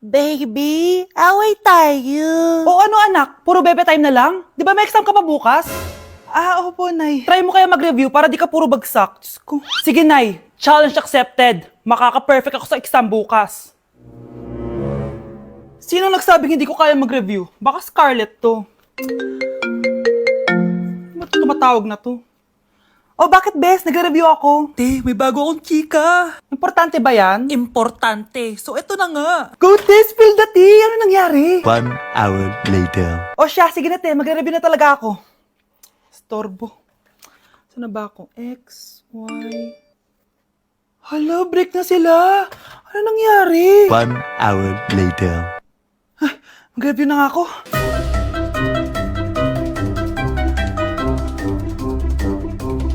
Baby, away tayo. O ano anak, puro bebe time na lang? Di ba may exam ka pa bukas? Opo, Nay. Try mo kaya mag-review para di ka puro bagsak. Diyos ko. Sige, Nay. Challenge accepted. Makaka-perfect ako sa exam bukas. Sino nagsabing hindi ko kaya mag-review? Baka Scarlett to. Ba't tumatawag na to? Oh, bakit, Bes? Nagre-review ako. Te, may bago akong chika. Importante ba yan? Importante. So, eto na nga. Go, te! Spill the tea! Ano nangyari? 1 hour later. O siya, sige na, te. Magre-review na talaga ako. Storbo. Saan na ba ako? X, Y... Hala, break na sila. Ano nangyari? 1 hour later. Mag-review na nga ako.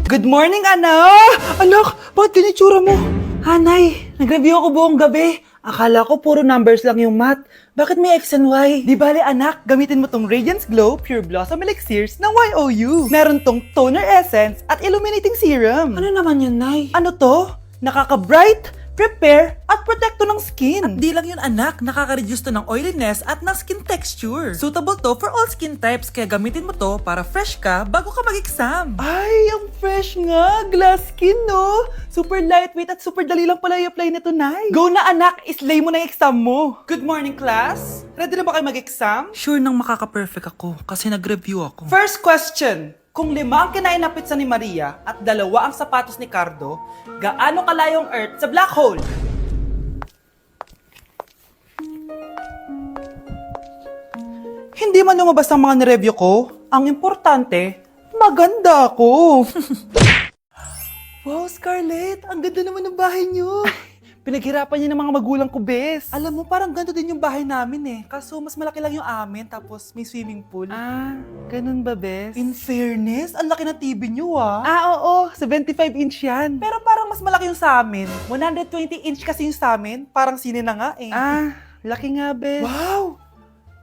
Good morning, anak! Anak, bakit ganitsura mo? Hanay, nag-review ako buong gabi. Akala ko puro numbers lang yung math. Bakit may X and Y? Di bale, anak, gamitin mo tong Radiance Glow Pure Blossom Elixirs ng YOU. Meron tong toner essence at illuminating serum. Ano naman yun, Nay? Ano to? Nakaka-bright, prepare, at protecto ng skin. At di lang yun, anak. Nakaka-reduce to ng oiliness at ng skin texture. Suitable to for all skin types, kaya gamitin mo to para fresh ka bago ka mag-exam. Ay, ang fresh nga. Glass skin, no? Super lightweight at super dali lang pala i-apply nito, Nay. Go na, anak. Islay mo na yung exam mo. Good morning, class. Ready na ba kayo mag-exam? Sure nang makaka-perfect ako kasi nag-review ako. First question. Kung 5 ang kinain na pizza ni Maria at 2 ang sapatos ni Cardo, gaano kalayo ang Earth sa black hole? Hindi man lumabas ang mga nireview ko, ang importante, maganda ako. Wow, Scarlett, ang ganda naman ng bahay niyo. Pinaghirapan niya ng mga magulang ko, Bes. Alam mo, parang ganito din yung bahay namin eh. Kaso mas malaki lang yung amin, tapos may swimming pool. Ganun ba, Bes? In fairness, ang laki ng TV niyo oo, 75-inch yan. Pero parang mas malaki yung sa amin. 120-inch kasi yung sa amin, parang sine na nga eh. Laki nga, Bes. Wow!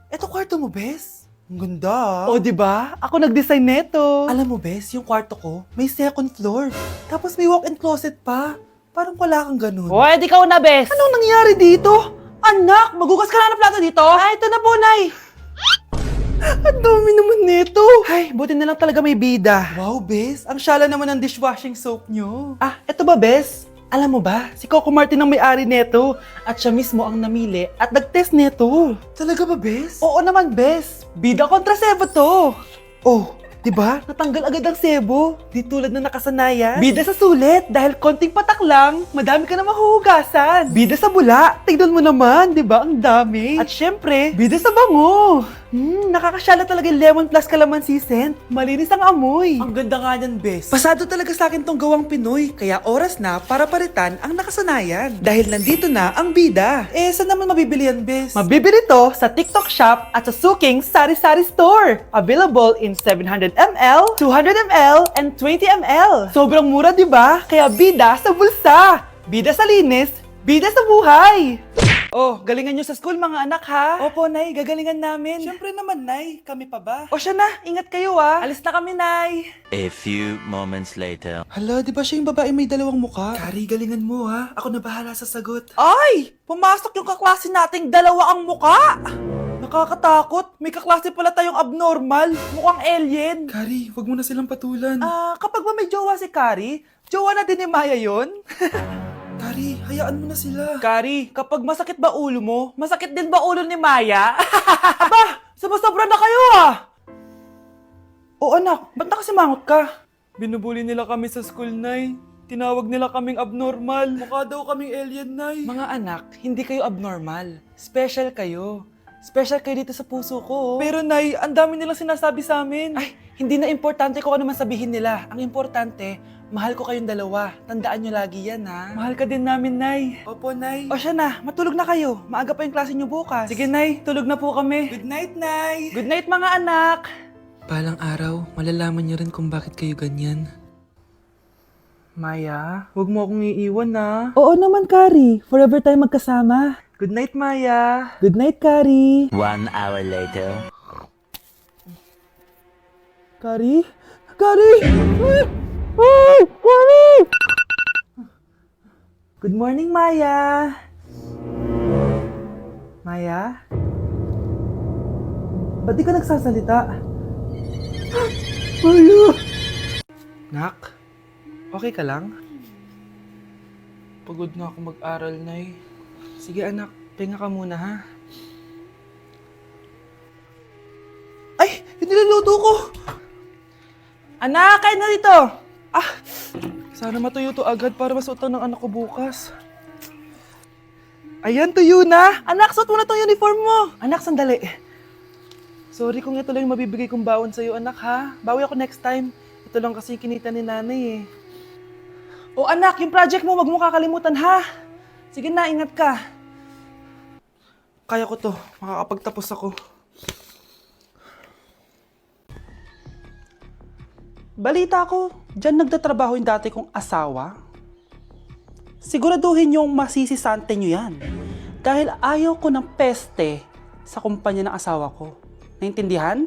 Eto kwarto mo, Bes? Ang ganda. O, di ba? Ako nag-design neto. Alam mo, Bes, yung kwarto ko, may second floor. Tapos may walk-in closet pa. Parang wala kang ganun. O, edi ikaw na, Bes. Anong nangyari dito? Anak, magugas ka na ng plato dito? Ito na po, Nay. Ang dami naman nito. Ay, buti na lang talaga may bida. Wow, Bes. Ang syala naman ng dishwashing soap nyo. Eto ba, Bes? Alam mo ba, si Coco Martin ang may-ari neto. At siya mismo ang namili at nag-test neto. Talaga ba, Bes? Oo naman, Bes. Bida kontra sebo to. Oh, diba? Natanggal agad ang sebo. Di tulad na nakasanayan. Bida sa sulit. Dahil konting patak lang, madami ka na mahuhugasan. Bida sa bula. Tignan mo naman, diba? Ang dami. At syempre, bida sa bango. Nakakasyala talaga yung lemon plus calamansi scent. Malinis ang amoy. Ang ganda nga niyan, Bes. Pasado talaga sa akin tong gawang Pinoy. Kaya oras na para palitan ang nakasanayan. Dahil nandito na ang bida. Saan naman mabibili yan, Bes? Mabibili to sa TikTok Shop at sa Suking Sari Sari Store. Available in 700 ml, 200 ml, and 20 ml. Sobrang mura, di ba? Kaya bida sa bulsa. Bida sa linis, bida sa buhay. Oh, galingan nyo sa school mga anak ha? Opo, Nay, gagalingan namin. Siyempre naman, Nay. Kami pa ba? O siya na, ingat kayo Alis na kami, Nay. A few moments later. Hala, di ba siya yung babae may dalawang muka? Kari, galingan mo ha. Ako na bahala sa sagot. Ay! Pumasok yung kaklase nating dalawa ang muka! Nakakatakot. May kaklase pala tayong abnormal. Mukhang alien. Kari, wag mo na silang patulan. Kapag ba may jowa si Kari, jowa na din ni Maya yon? Kari, hayaan mo na sila. Kari, kapag masakit ba ulo mo, masakit din ba ulo ni Maya? Aba, sobra na kayo O anak, ba't nakasimangot ka? Binubuli nila kami sa school, Nay. Tinawag nila kaming abnormal. Mukha daw kaming alien, Nay. Mga anak, hindi kayo abnormal. Special kayo. Special kayo dito sa puso ko. Pero Nay, ang dami nilang sinasabi sa amin. Ay, hindi na importante kung ano man sabihin nila. Ang importante, mahal ko kayong dalawa. Tandaan nyo lagi yan, ha? Mahal ka din namin, Nay. Opo, Nay. O siya na, matulog na kayo. Maaga pa yung klase nyo bukas. Sige, Nay. Tulog na po kami. Good night, Nay. Good night, mga anak. Balang araw, malalaman niyo rin kung bakit kayo ganyan. Maya, huwag mo akong iiwan, na. Oo naman, Kari. Forever tayo magkasama. Good night, Maya. Good night, Kari. 1 hour later. Kari? Kari! Ay, Kari! Good morning, Maya. Maya? Ba't di ka nagsasalita? Maya! Nak, okay ka lang? Pagod na ako mag-aral, Nay. Sige anak, pahinga ka muna ha. Ay! Yung niluluto ko! Anak, kain na dito! Ah! Sana matuyo to agad para masuotan ng anak ko bukas. Ayan, tuyo na! Anak, suot mo na tong uniform mo! Anak, sandali. Sorry kung ito lang yung mabibigay kong baon sa'yo, anak ha. Bawi ako next time. Ito lang kasi yung kinita ni nanay eh. O anak, yung project mo, wag mo kakalimutan ha. Sige na, ingat ka. Kaya ko to, makakapagtapos ako. Balita ko, dyan nagtatrabaho yung dati kong asawa. Siguraduhin yung masisisante nyo yan. Dahil ayaw ko ng peste sa kumpanya ng asawa ko. Naintindihan?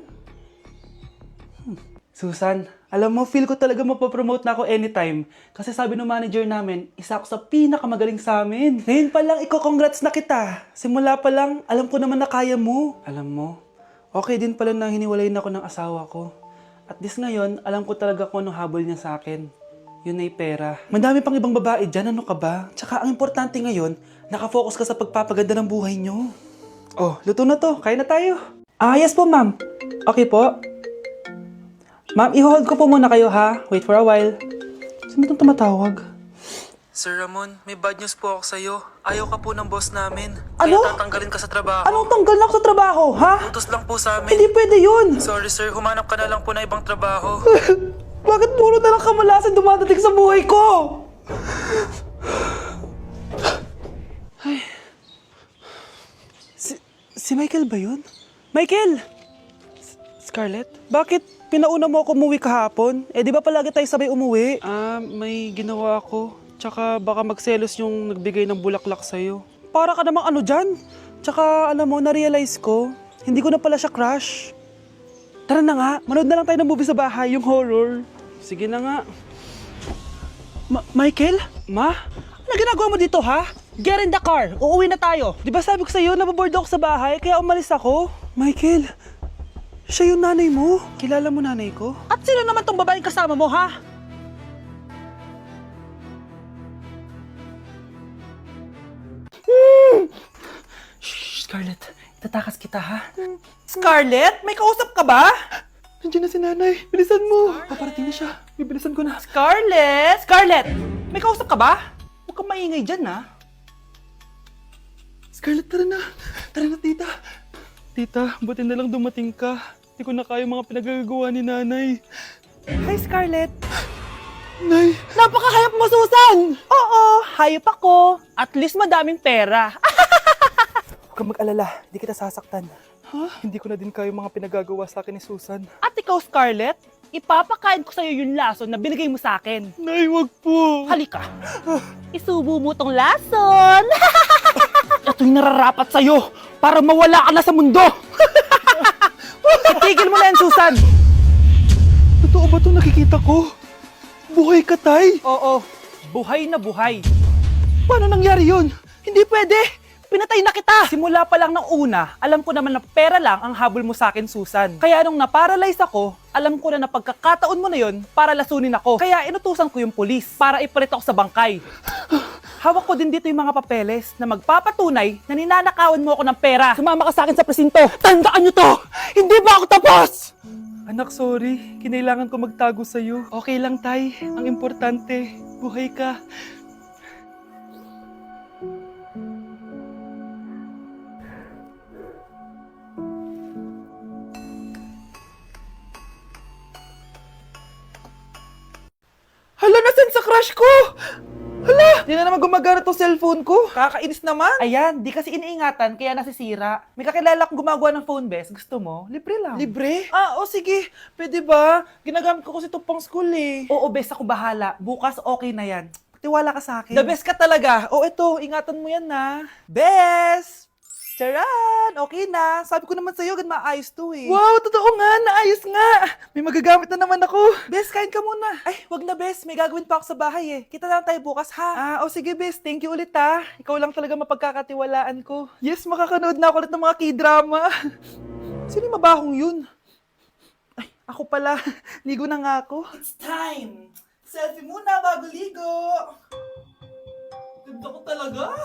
Susan, alam mo, feel ko talaga mapapromote na ako anytime. Kasi sabi ng manager namin, isa ako sa pinakamagaling sa amin. Ngayon pa lang, congrats na kita. Simula pa lang, alam ko naman na kaya mo. Alam mo, okay din pala na hiniwalayin ako ng asawa ko. At least ngayon, alam ko talaga kung anong habol niya sa akin. Yun ay pera. Madami pang ibang babae dyan, ano ka ba? Tsaka ang importante ngayon, nakafocus ka sa pagpapaganda ng buhay nyo. Oh, luto na to. Kaya na tayo. Ah, yes po, ma'am. Okay po. Ma'am, i-hold ko po muna kayo ha. Wait for a while. Sino itong tumatawag? Sir Ramon, may bad news po ako sa'yo. Ayaw ka po ng boss namin. Kaya Ano? tatanggalin ka sa trabaho. Anong tanggal na ako sa trabaho, ha? Utos lang po sa amin. Hindi pwede yun. Sorry sir, humanap ka na lang po na ibang trabaho. Bakit puro na lang kamalasan dumadating sa buhay ko? Ay. Si Michael ba yun? Michael! Scarlett? Bakit pinauna mo ako umuwi kahapon? Eh di ba palagi tayo sabay umuwi? May ginawa ako. Tsaka baka magselos yung nagbigay ng bulaklak sa'yo. Para ka namang ano dyan? Tsaka alam mo, na-realize ko, hindi ko na pala siya crush. Tara na nga, manood na lang tayo ng movie sa bahay, yung horror. Sige na nga. Michael? Ma? Ano ginagawa mo dito ha? Get in the car, uuwi na tayo. Di ba sabi ko sa'yo, nababoard ako sa bahay, kaya umalis ako? Michael, siya yung nanay mo. Kilala mo nanay ko? At sino naman tong babaeng kasama mo ha? Shh, Scarlett, itatakas kita ha? Scarlett, may kausap ka ba? Nandiyan na si nanay. Bilisan mo. Paparating na siya. Bibilisan ko na. Scarlett! Scarlett! May kausap ka ba? Huwag kang maingay dyan ha. Scarlett, tara na. Tara na, tita. Tita, buti na lang dumating ka. Hindi ko na kaya mga pinagagawa ni nanay. Hi, Scarlett. Nay. Napaka-hayop mo, Susan! Oo, hayop ako. At least madaming pera. Huwag kang mag-alala. Hindi kita sasaktan. Ha? Hindi ko na din kaya mga pinagagawa sa akin ni Susan. At ikaw, Scarlett, ipapakain ko sa'yo yung lason na binigay mo sa akin. Nay, wag po. Halika. Isubo mo tong lason. Ito'y nararapat sa'yo para mawala ka na sa mundo. Itigil mo na yan, Susan. Totoo ba itong nakikita ko? Buhay ka, Tay? Oo, buhay na buhay. Paano nangyari yun? Hindi pwede. Pinatay na kita. Simula pa lang ng una, alam ko naman na pera lang ang habol mo sa akin, Susan. Kaya nung naparalyze ako, alam ko na pagkakataon mo na yun para lasunin ako. Kaya inutusan ko yung pulis para ipalit ako sa bangkay. Hawak ko din dito yung mga papeles na magpapatunay na ninanakawan mo ako ng pera. Sumama ka sa akin sa presinto. Tandaan nyo to! Hindi ba ako tapos? Anak, sorry. Kinailangan ko magtago sa'yo. Okay lang, Tay. Ang importante, buhay ka. Hala, nasan sa crush ko? Hala! Di na naman gumagana tong cellphone ko. Kakainis naman. Ayan, di kasi iniingatan kaya nasisira. May kakilala kong gumagawa ng phone best. Gusto mo? Libre lang. Libre? Ah, o sige. Pwede ba? Ginagamit ko kasi ito pang school eh. Oo, best ako bahala. Bukas okay na yan. Tiwala ka sa akin. The best ka talaga. O ito, ingatan mo yan na. Best! Charan! Okay na. Sabi ko naman sa'yo, gan maayos to eh. Wow, totoo nga. Naayos nga. May magagamit na naman ako. Bes, kain ka muna. Ay, wag na Bes. May gagawin pa ako sa bahay eh. Kita na lang tayo bukas ha. Sige Bes. Thank you ulit ha. Ikaw lang talaga mapagkakatiwalaan ko. Yes, makakanood na ako ulit ng mga K-drama. Sino yung mabahong yun? Ay, ako pala. Ligo na nga ako. It's time. Selfie muna bago ligo. Ganda ko talaga.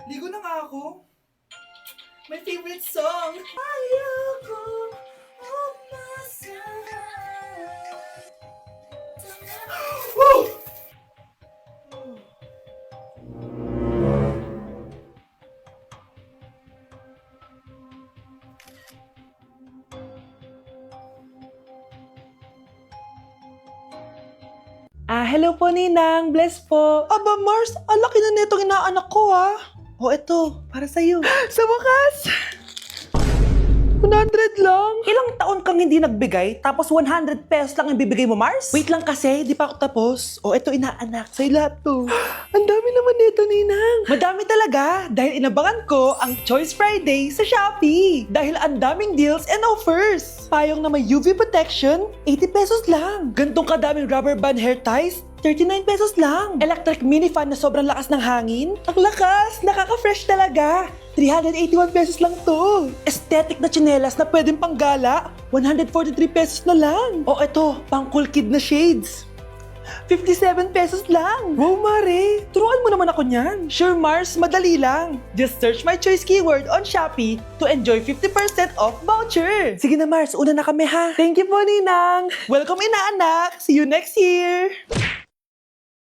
Ligo na nga ako. My favorite song. Ayoko Woo! Hello po, Ninang. Bless po. Aba, Mars, ang laki na netong inaanak ko, ha? Eto, para sa'yo. Sa wakas! 100 lang. Ilang taon kang hindi nagbigay, tapos 100 pesos lang ang bibigay mo, Mars? Wait lang kasi, di pa ako tapos. Eto, inaanak. Sa'yo lahat to. Ang dami naman nito, Ninang. Madami talaga, dahil inabangan ko ang Choice Friday sa Shopee. Dahil ang daming deals and offers. Payong na may UV protection, 80 pesos lang. Gantong kadaming rubber band hair ties, 39 pesos lang. Electric mini fan na sobrang lakas ng hangin. Ang lakas! Nakaka-fresh talaga. 381 pesos lang to. Aesthetic na tsinelas na pwedeng panggala. 143 pesos na lang. Eto, pang cool kid na shades. 57 pesos lang. Wow, Mare. Turuan mo naman ako niyan. Sure, Mars. Madali lang. Just search my choice keyword on Shopee to enjoy 50% off voucher. Sige na, Mars. Una na kami, ha? Thank you po, Ninang. Welcome, inaanak. See you next year.